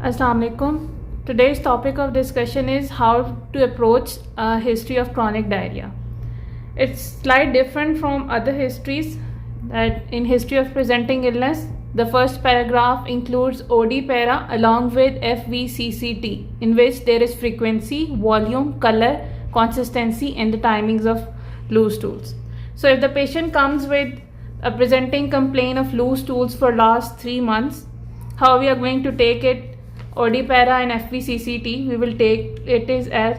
Assalamu alaikum. Today's topic of discussion is how to approach a history of chronic diarrhea. It's slightly different from other histories. That in history of presenting illness, the first paragraph includes OD para along with FVCCT, in which there is frequency, volume, color, consistency, and the timings of loose stools. So if the patient comes with a presenting complaint of loose stools for last 3 months, how we are going to take it? OD para and FVCCT, we will take it is as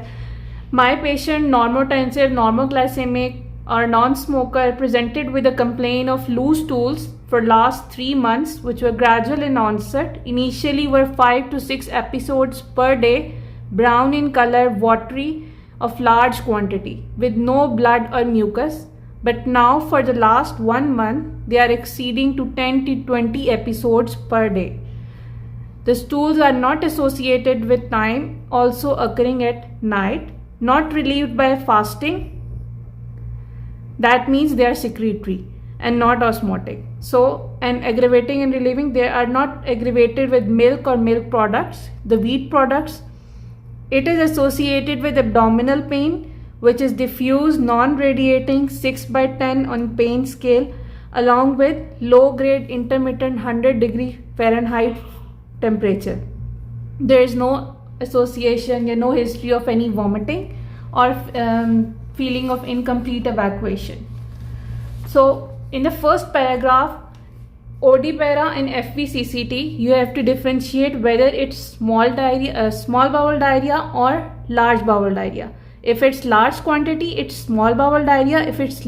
my patient normotensive, normoglycemic or non-smoker presented with a complaint of loose stools for last 3 months, which were gradual in onset. Initially were 5 to 6 episodes per day, brown in color, watery, of large quantity with no blood or mucus. But now for the last 1 month, they are exceeding to 10 to 20 episodes per day. The stools are not associated with time, also occurring at night, not relieved by fasting. That means they are secretory and not osmotic. So, and aggravating and relieving, they are not aggravated with milk or milk products, the wheat products. It is associated with abdominal pain, which is diffuse, non-radiating 6/10 on pain scale, along with low-grade intermittent 100 Fahrenheit temperature. There is no association, no history of any vomiting or feeling of incomplete evacuation. So in the first paragraph, OD para and FVCCT, you have to differentiate whether it's small bowel diarrhea or large bowel diarrhea. If it's large quantity, it's small bowel diarrhea. If it's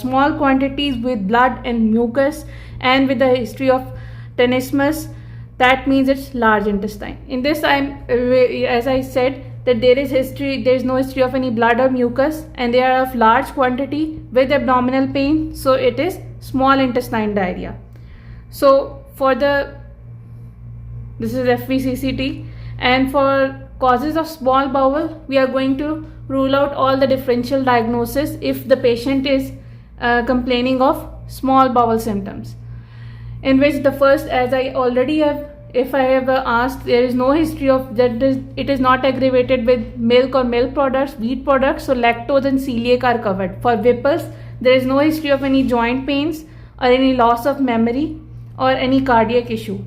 small quantities with blood and mucus and with the history of tenesmus, that means it's large intestine. In this, as I said, that there is no history of any blood or mucus, and they are of large quantity with abdominal pain, so it is small intestine diarrhea. So this is FVCCT, and for causes of small bowel, we are going to rule out all the differential diagnosis if the patient is complaining of small bowel symptoms, in which the first, as I already have, if I have asked, there is no history of that it is not aggravated with milk or milk products, wheat products, so lactose and celiac are covered. For Whipple's, there is no history of any joint pains or any loss of memory or any cardiac issue.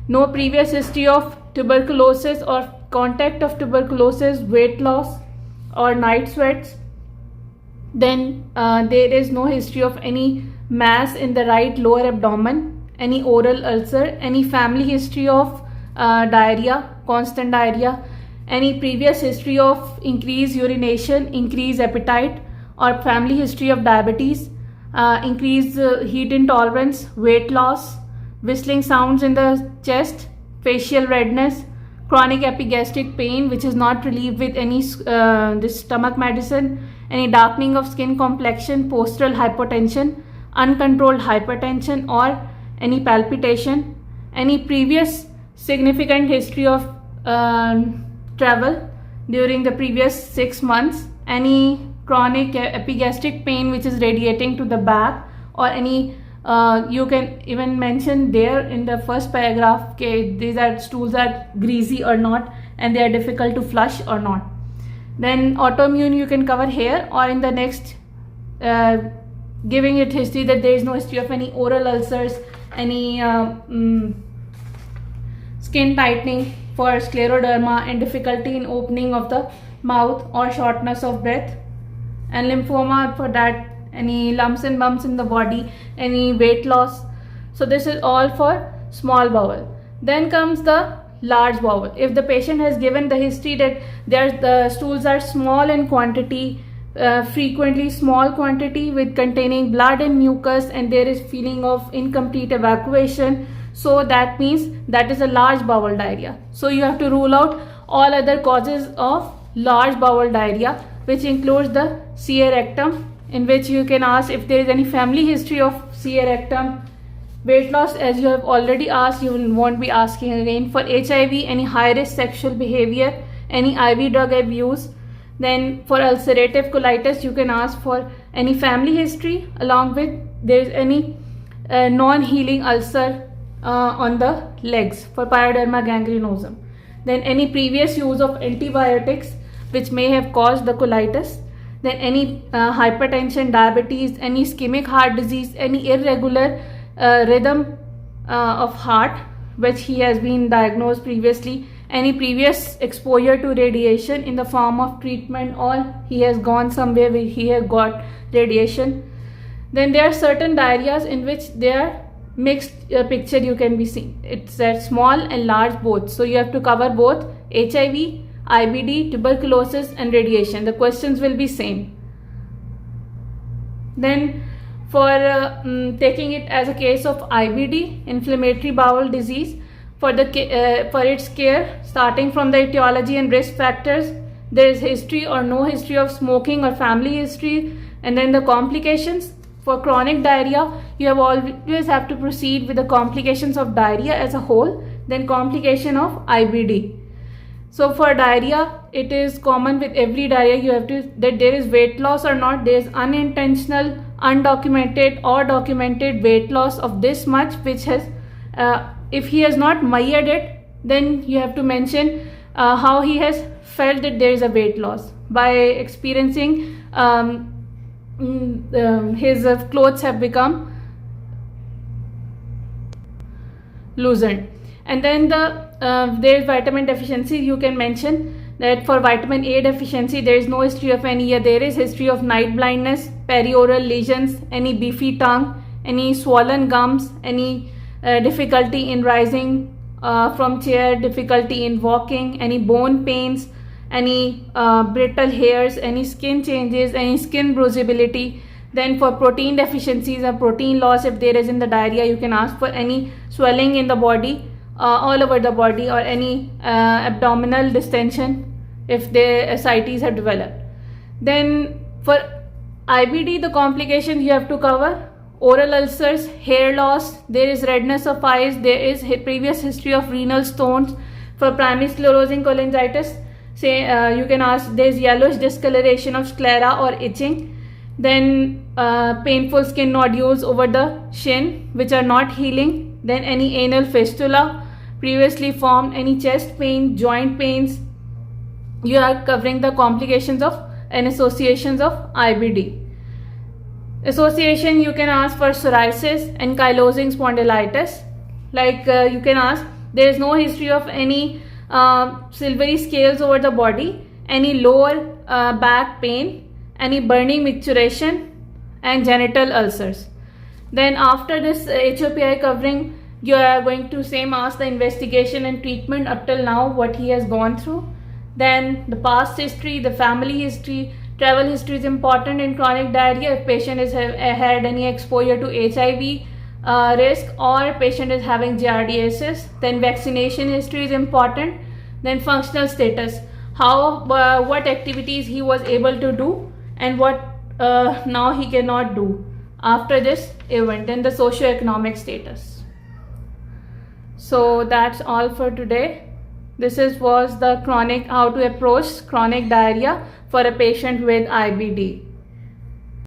No previous history of tuberculosis or contact of tuberculosis, weight loss or night sweats. Then there is no history of any mass in the right lower abdomen, any oral ulcer, any family history of diarrhea, constant diarrhea, any previous history of increased urination, increased appetite, or family history of diabetes, increased heat intolerance, weight loss, whistling sounds in the chest, facial redness, chronic epigastric pain which is not relieved with any this stomach medicine, any darkening of skin complexion, postural hypotension, uncontrolled hypertension, or any palpitation, any previous significant history of travel during the previous 6 months, any chronic epigastric pain which is radiating to the back, or any you can even mention there in the first paragraph, okay, these are stools are greasy or not, and they are difficult to flush or not. Then autoimmune you can cover here, or in the next giving it history that there is no history of any oral ulcers, any skin tightening for scleroderma, and difficulty in opening of the mouth or shortness of breath, and lymphoma for that, any lumps and bumps in the body, any weight loss. So this is all for small bowel. Then comes the large bowel. If the patient has given the history that the stools are small in quantity, frequently small quantity with containing blood and mucus, and there is feeling of incomplete evacuation, so that means that is a large bowel diarrhea. So you have to rule out all other causes of large bowel diarrhea, which includes the CA rectum, in which you can ask if there is any family history of CA rectum. Weight loss, as you have already asked, you won't be asking again. For HIV, any high risk sexual behavior, any IV drug abuse. Then for ulcerative colitis, you can ask for any family history, along with there is any non-healing ulcer on the legs for pyoderma gangrenosum. then any previous use of antibiotics which may have caused the colitis, then any hypertension, diabetes, any ischemic heart disease, any irregular rhythm of heart which he has been diagnosed previously, any previous exposure to radiation in the form of treatment, or he has gone somewhere where he has got radiation. Then there are certain diarrheas in which there are mixed picture you can be seen. It's that small and large both. So you have to cover both HIV, IBD, tuberculosis and radiation. The questions will be same. Then for taking it as a case of IBD, inflammatory bowel disease, for its care, starting from the etiology and risk factors, there is history or no history of smoking or family history, and then the complications. For chronic diarrhea, you always have to proceed with the complications of diarrhea as a whole, then complication of IBD. So for diarrhea, it is common with every diarrhea. You have to that there is weight loss or not. There is unintentional, undocumented or documented weight loss of this much, which has if he has not measured it, then you have to mention how he has felt that there is a weight loss by experiencing his clothes have become loosened. And then there is vitamin deficiency. You can mention that for vitamin A deficiency, there is no history of any. There is history of night blindness, perioral lesions, any beefy tongue, any swollen gums, any difficulty in rising from chair, difficulty in walking, any bone pains, any brittle hairs, any skin changes, any skin bruisability. Then for protein deficiencies or protein loss, if there is in the diarrhea, you can ask for any swelling in the body, all over the body, or any abdominal distension if the ascites have developed. Then for IBD, the complications you have to cover: oral ulcers, hair loss, there is redness of eyes, there is previous history of renal stones. For primary sclerosing cholangitis, you can ask, there is yellowish discoloration of sclera or itching. Then painful skin nodules over the shin which are not healing. Then any anal fistula previously formed, any chest pain, joint pains. You are covering the complications of and associations of IBD. Association, you can ask for psoriasis and ankylosing spondylitis. Like you can ask, there is no history of any silvery scales over the body, any lower back pain, any burning micturition, and genital ulcers. Then after this HOPI covering, you are going to ask the investigation and treatment up till now, what he has gone through. Then the past history, the family history, travel history is important in chronic diarrhea. If patient has had any exposure to HIV risk, or patient is having giardiasis. Then vaccination history is important. Then functional status, how what activities he was able to do and what now he cannot do after this event. Then the socioeconomic status. So that's all for today. This was the how to approach chronic diarrhea for a patient with IBD.